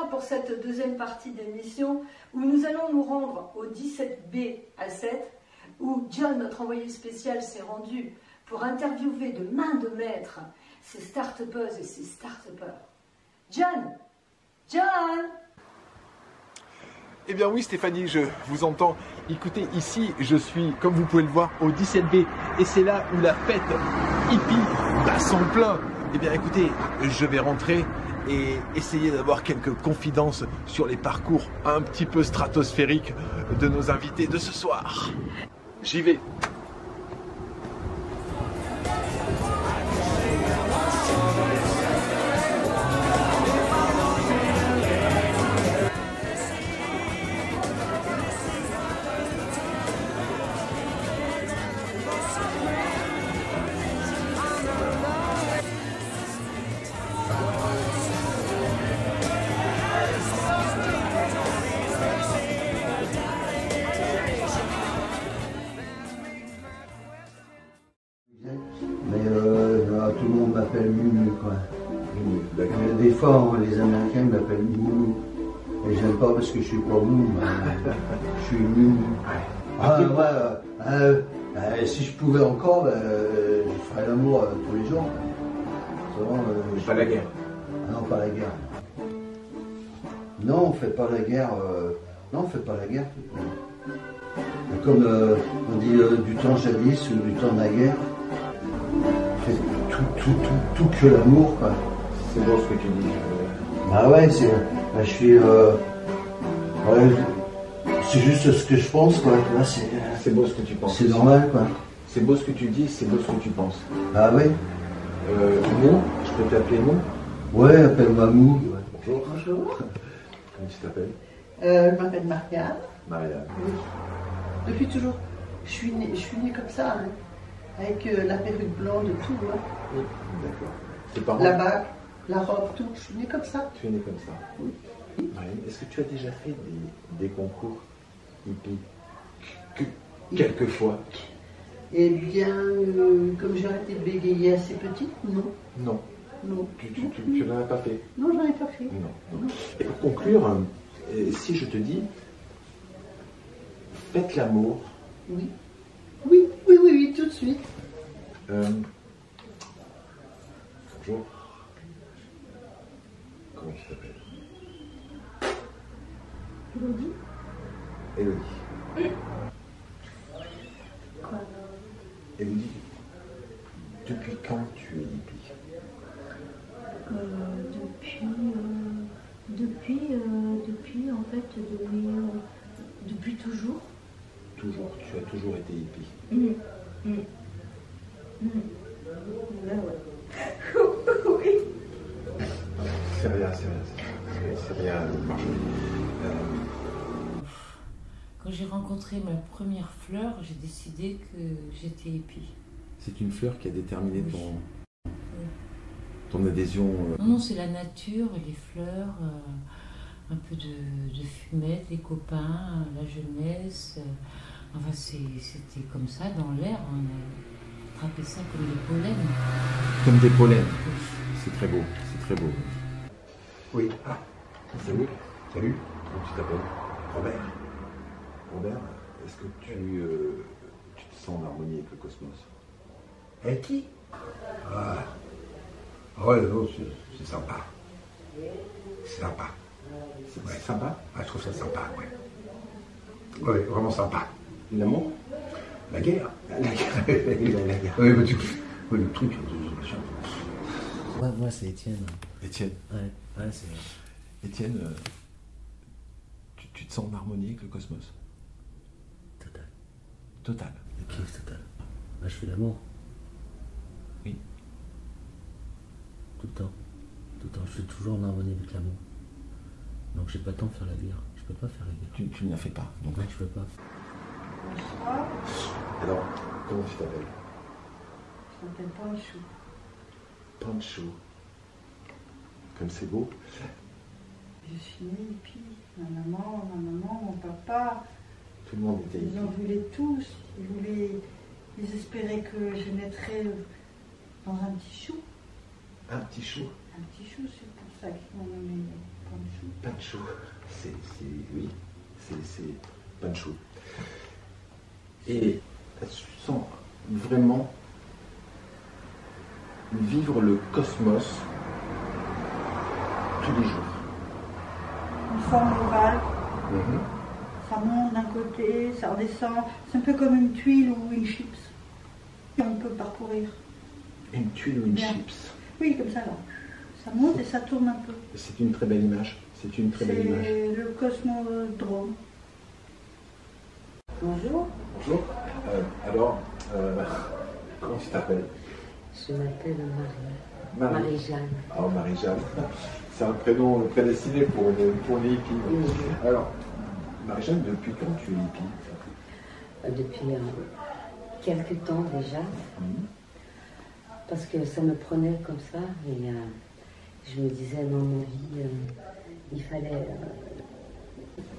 revoir pour cette deuxième partie d'émission où nous allons nous rendre au 17B à 7 où John, notre envoyé spécial, s'est rendu pour interviewer de main de maître ces start-upeuses et ces start-upers. John! John! Eh bien oui Stéphanie, je vous entends. Écoutez, ici je suis, comme vous pouvez le voir, au 17B. Et c'est là où la fête hippie bat son plein. Eh bien écoutez, je vais rentrer et essayer d'avoir quelques confidences sur les parcours un petit peu stratosphériques de nos invités de ce soir. J'y vais. Tout le monde m'appelle Mimi, quoi. Des fois, les Américains m'appellent Mimi. Et j'aime pas parce que je suis pas mou, je suis Mimi. Ah ouais, si je pouvais encore, je ferais l'amour tous les jours. Pas la guerre. Ah non, pas la guerre. Non, on fait pas la guerre. Non, on fait pas la guerre. Comme on dit du temps jadis ou du temps de la guerre. On fait tout que l'amour, quoi. C'est beau ce que tu dis. Ah ouais, je suis... ouais, c'est juste ce que je pense, quoi. Là, c'est beau ce que tu penses. C'est normal, quoi. C'est beau ce que tu dis, c'est beau ce que tu penses. Ah ouais. Mou, je peux t'appeler Mou? Ouais, appelle-moi Mou. Ouais. Bonjour. Bonjour. Comment tu t'appelles? Je m'appelle Marianne. Marianne. Oui. Depuis toujours. Je suis née comme ça, hein, avec la perruque blonde et tout. Hein. Oui, d'accord. Tes parents? La bague, la robe, tout. Je suis née comme ça. Tu es née comme ça. Oui. Marianne, est-ce que tu as déjà fait des concours hippies? Quelquefois. Eh bien, comme j'ai arrêté de bégayer assez petite, non. Non. Non. Tu n'en as pas fait? Non, j'en ai pas fait. Non. Et pour conclure, si je te dis, faites l'amour. Oui. Oui, tout de suite. Bonjour. Comment tu t'appelles? Elodie. Elodie. Quoi? Elodie, depuis quand tu es hippie? Depuis en fait, depuis toujours. Toujours, tu as toujours été hippie. Là, ouais. Oui. C'est rien. Quand j'ai rencontré ma première fleur, j'ai décidé que j'étais hippie. C'est une fleur qui a déterminé ton adhésion. Non, c'est la nature, les fleurs, un peu de fumette, les copains, la jeunesse. Enfin, c'était comme ça dans l'air. On a attrapé ça comme des pollens. Comme des pollens. C'est très beau. Oui. Ah, salut. Comment tu t'appelles? Robert, est-ce que tu te sens en harmonie avec le cosmos? Avec qui? Ouais, non, c'est sympa. C'est sympa. C'est sympa? Ah, je trouve ça sympa, ouais. Ouais, vraiment sympa. L'amour? La guerre. La guerre. Oui, mais le truc, machin. Ouais, moi c'est Étienne. Étienne, C'est... Étienne, tu te sens en harmonie avec le cosmos? Total. Le kiff total. Bah, je fais l'amour. Oui. Tout le temps. Je suis toujours en harmonie avec l'amour. Donc j'ai pas le temps de faire la guerre. Je peux pas faire la guerre. Tu ne la fais pas. Donc. Non, je peux pas. Bonsoir. Alors, comment tu t'appelles? Je m'appelle Panchou. Panchou. Comme c'est beau. Je suis née hippie. Ma maman, mon papa. Tout le monde était Ils hippie. en voulaient tous. Ils espéraient que je naîtrais dans un petit chou. Un petit chou. Un petit chou, c'est pour ça qu'ils m'ont nommé Pancho. Oui, c'est Pancho. Et tu sens vraiment vivre le cosmos tous les jours. Une forme ovale. Ça monte d'un côté, ça redescend. C'est un peu comme une tuile ou une chips. On peut parcourir. Une tuile ou une chips. Oui, comme ça là. Ça monte et ça tourne un peu. C'est une très belle image. C'est une très belle image. C'est le cosmodrome. Bonjour. Bonjour. Alors, comment tu t'appelles? Je m'appelle Marie-Jeanne. Oh, Marie-Jeanne. C'est un prénom prédestiné pour les hippies. Oui. Alors, Marie-Jeanne, depuis quand tu es hippie? Depuis quelques temps déjà. Parce que ça me prenait comme ça et je me disais dans ma vie, il fallait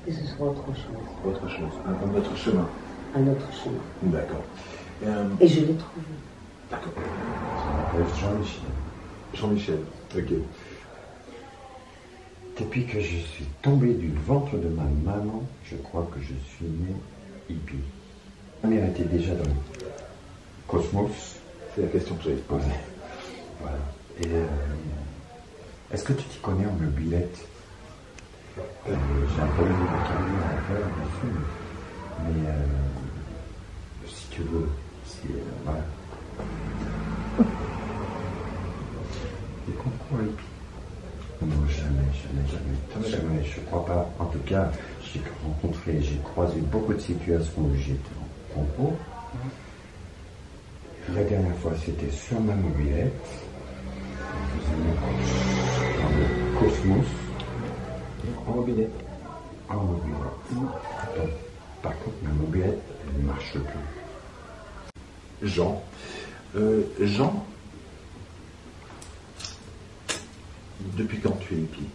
que ce soit autre chose. Autre chose, un autre chemin. Un autre chemin. D'accord. Et je l'ai trouvé. D'accord. Ça m'appelle Jean-Michel. Jean-Michel, ok. Depuis que je suis tombé du ventre de ma maman, je crois que je suis né hippie. Ma mère était déjà dans le cosmos. C'est la question que j'avais posée. Voilà. Et est-ce que tu t'y connais en mobilette? J'ai un problème de vocabulaire à faire dessus, mais si tu veux, voilà. Des concours hippies? Non, jamais. Je crois pas. En tout cas, j'ai croisé beaucoup de situations où j'étais en concours. La dernière fois, c'était sur ma mobilette. Dans le cosmos. En mobilette. En mobilette. Donc, par contre, ma mobilette, elle ne marche plus. Jean. Jean, depuis quand tu es hippie?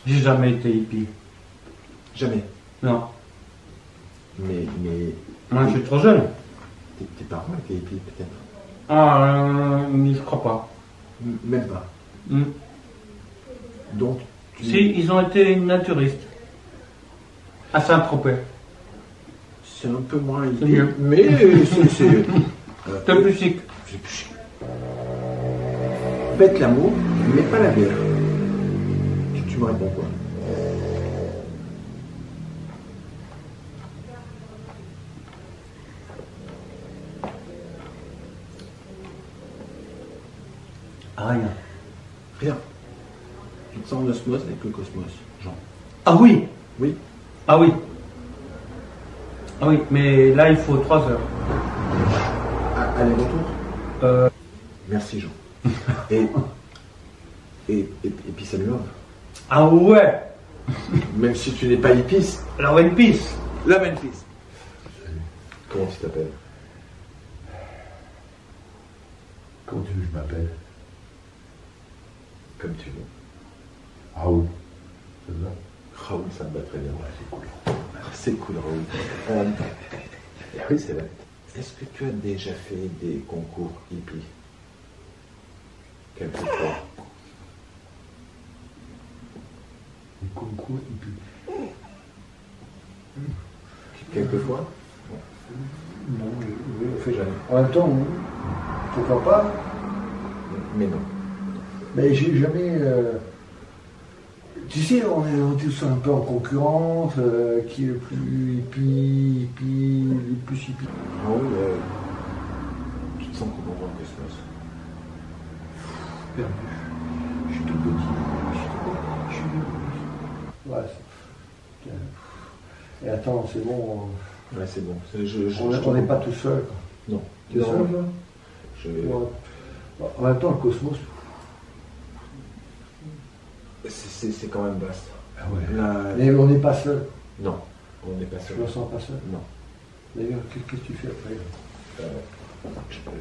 J'ai jamais été hippie. Jamais. Non. Mais Moi, je suis trop jeune. tes parents étaient hippies peut-être? Ah, je crois pas. Même pas. Donc, Si, ils ont été naturistes. À Saint-Tropez. c'est un peu moins hippie. C'est mieux. Mais c'est C'est plus chic. c'est plus chic. Faites l'amour, mais pas la bière. Tu me réponds quoi? Rien. Rien. Tu te sens en osmose avec le cosmos, Jean? Ah oui. Oui. Ah oui. Ah oui, mais là, il faut 3 heures. Aller-retour? Merci, Jean. Et puis ça me love. Ah ouais. Même si tu n'es pas hippie. La One Piece. La même piste. Comment tu t'appelles? Comment tu veux que je m'appelle? Comme tu veux. Raoul. C'est ça? Raoul, ça me va très bien. Ouais, c'est cool. C'est cool, Raoul. Oui, c'est vrai. Est-ce que tu as déjà fait des concours hippies? Quelquefois. Des concours hippies. Quelquefois? Non, je ne fais jamais. En même temps, pourquoi pas? Mais non. Mais j'ai jamais. Tu sais, on est tous un peu en concurrence, qui est le plus hippie, le plus hippie. Raoul, tu te sens comment dans le cosmos? Perdu. Je suis tout petit. Je suis Ouais. Et attends, c'est bon. Ouais, c'est bon. On n'est pas tout seul. Non. Tu es seul, là? En même temps, le cosmos. C'est quand même vaste. Ah ouais. Mais on n'est pas seul. Non, on n'est pas seul. Tu ne sens pas seul? Non. D'ailleurs, qu'est-ce que tu fais après?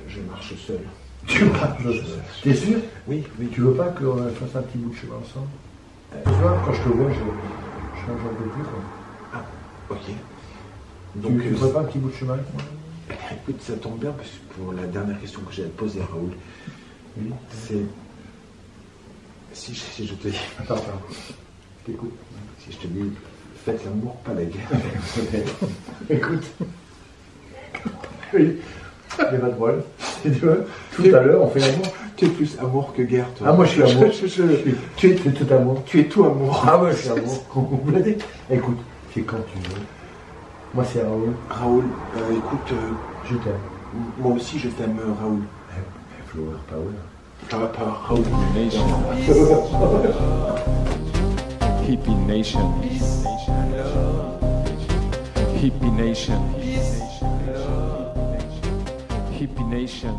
Je marche seul. Tu marches seul. T'es sûr? Oui. Tu veux pas qu'on fasse un petit bout de chemin ensemble? Tu vois, quand je te vois, je change un peu plus, quoi. Ah, ok. Donc, tu ne ferais pas un petit bout de chemin avec moi? Écoute, ça tombe bien parce que pour la dernière question que j'ai à te poser, Raoul, Oui. Si je te dis... Attends. Écoute, si je te dis, faites l'amour, pas la guerre. Écoute. Oui. Il n'y a pas de problème. Tout à l'heure, on fait l'amour. Tu es plus amour que guerre, toi. Ah, moi, je suis amour. Tu es tout amour. Tu es tout amour. Ah, ouais, je suis amour. Écoute, c'est quand tu veux. Moi, c'est Raoul. Raoul, écoute, je t'aime. Moi aussi, je t'aime, Raoul. Flower Power. Flower Power, Raoul. Nation. Hippie Nation. Hippie Nation. Hippie Nation.